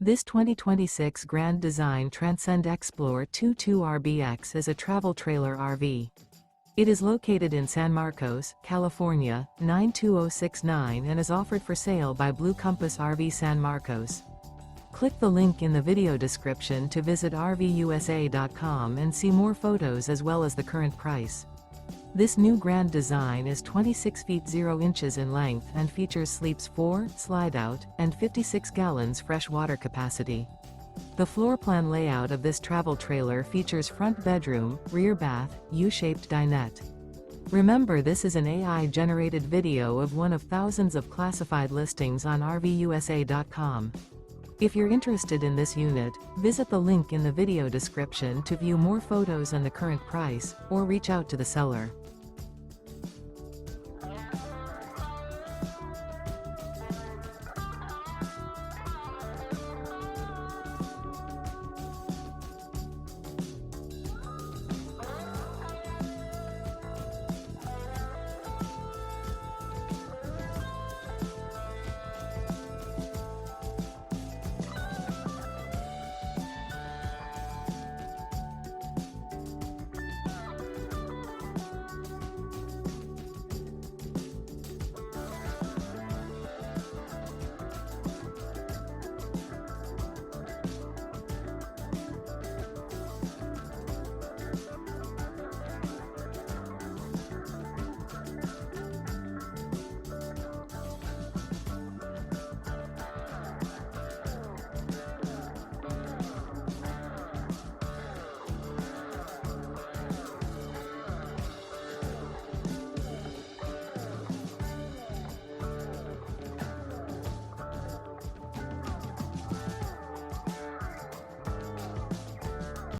This 2026 Grand Design Transcend Xplor 22RBX is a travel trailer RV. It is located in San Marcos, California, 92069 and is offered for sale by Blue Compass RV San Marcos. Click the link in the video description to visit RVUSA.com and see more photos as well as the current price. This new Grand Design is 26 feet 0 inches in length and features sleeps 4, slide-out, and 56 gallons fresh water capacity. The floor plan layout of this travel trailer features front bedroom, rear bath, U-shaped dinette. Remember, this is an AI-generated video of one of thousands of classified listings on RVUSA.com. If you're interested in this unit, visit the link in the video description to view more photos and the current price, or reach out to the seller.